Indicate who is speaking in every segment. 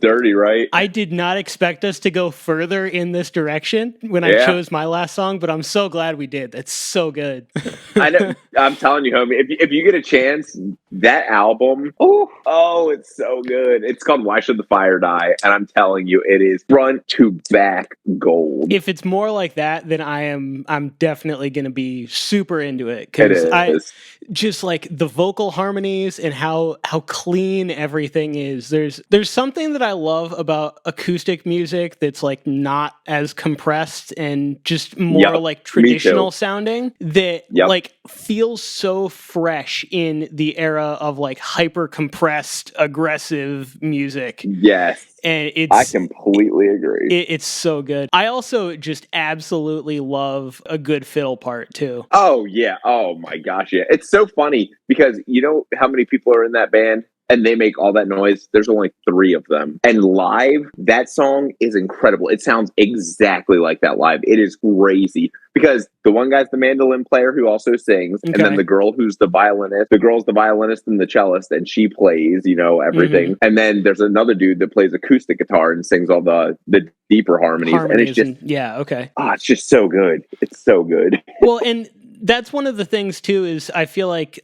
Speaker 1: Dirty, right?
Speaker 2: I did not expect us to go further in this direction when I
Speaker 1: Yeah.
Speaker 2: chose my last song, but I'm so glad we did. That's so good.
Speaker 1: I know. I'm telling you, homie. If you get a chance, that album, it's so good. It's called "Why Should the Fire Die," and I'm telling you, it is front to back gold.
Speaker 2: If it's more like that, then I'm definitely going to be super into it,
Speaker 1: It
Speaker 2: because I
Speaker 1: is.
Speaker 2: just like the vocal harmonies and how clean everything is. There's something that I love about acoustic music that's like not as compressed and just more
Speaker 1: Yep.
Speaker 2: like
Speaker 1: Me too.
Speaker 2: traditional sounding that
Speaker 1: Yep.
Speaker 2: like feels so fresh in the era of like hyper compressed aggressive music.
Speaker 1: Yes.
Speaker 2: And
Speaker 1: I completely agree.
Speaker 2: it's so good. I also just absolutely love a good fiddle part too.
Speaker 1: Oh yeah. Oh my gosh, yeah. It's so funny because you know how many people are in that band and they make all that noise? There's only 3 of them. And live, that song is incredible. It sounds exactly like that live. It is crazy because the one guy's the mandolin player who also sings, and then the girl who's the violinist, the girl's the violinist and the cellist, and she plays, everything. And then there's another dude that plays acoustic guitar and sings all the deeper harmonies. And it's just it's just so good. It's so good.
Speaker 2: Well, and that's one of the things too, is I feel like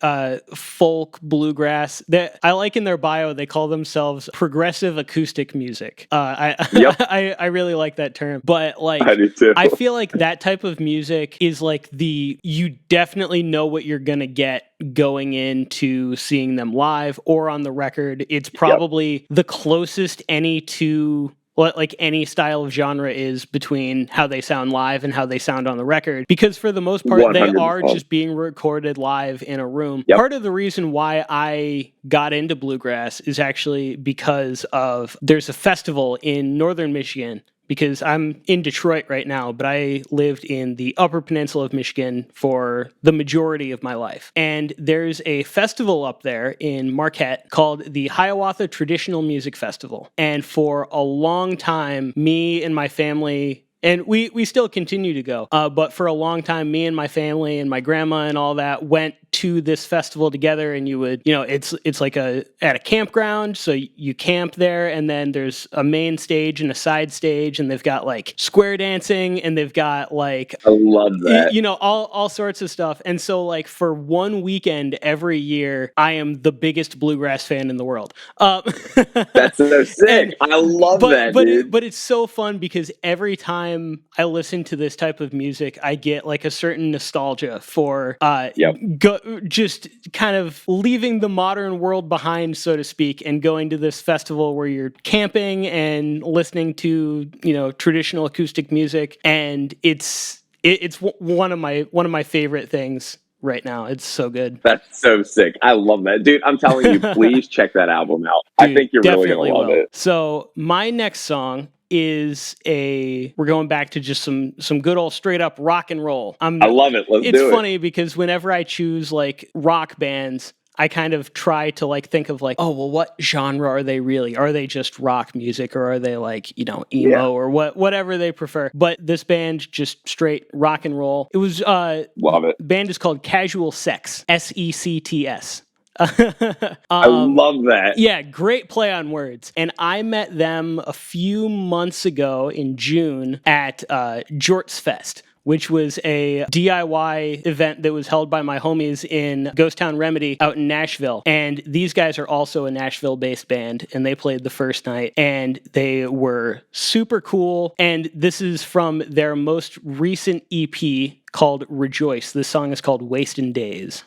Speaker 2: folk bluegrass, that I like in their bio, they call themselves progressive acoustic music. I really like that term, but like
Speaker 1: I do too.
Speaker 2: I feel like that type of music is like you definitely know what you're gonna get going into seeing them live or on the record. It's probably the closest any to what like any style of genre is between how they sound live and how they sound on the record, because for the most part 100%. They are just being recorded live in a room. Part of the reason why I got into bluegrass is actually because of there's a festival in northern Michigan, because I'm in Detroit right now, but I lived in the Upper Peninsula of Michigan for the majority of my life. And there's a festival up there in Marquette called the Hiawatha Traditional Music Festival. And for a long time, me and my family, and we still continue to go, but for a long time, me and my family and my grandma and all that went to this festival together. And you would, it's like at a campground, so you camp there, and then there's a main stage and a side stage, and they've got like square dancing, and they've got like
Speaker 1: I love that,
Speaker 2: all sorts of stuff. And so like for one weekend every year, I am the biggest bluegrass fan in the world.
Speaker 1: That's so sick. I love that, dude.
Speaker 2: But it's so fun because every time I listen to this type of music, I get like a certain nostalgia for just kind of leaving the modern world behind, so to speak, and going to this festival where you're camping and listening to traditional acoustic music, and it's one of my favorite things right now. It's so good.
Speaker 1: That's so sick. I love that, dude. I'm telling you, please check that album out. Dude, I think you're really gonna love it.
Speaker 2: So my next song is we're going back to just some good old straight up rock and roll.
Speaker 1: I love it. Let's do it.
Speaker 2: It's funny because whenever I choose like rock bands, I kind of try to like think of like, oh, well, what genre are they really? Are they just rock music, or are they like, emo or whatever they prefer? But this band, just straight rock and roll. It was
Speaker 1: love it.
Speaker 2: Band is called Casual Sex, SECTS.
Speaker 1: I love that.
Speaker 2: Yeah, great play on words. And I met them a few months ago in June at Jorts Fest, which was a DIY event that was held by my homies in Ghost Town Remedy out in Nashville. And these guys are also a Nashville-based band, and they played the first night, and they were super cool. And this is from their most recent EP called Rejoice. This song is called Wastin' Days.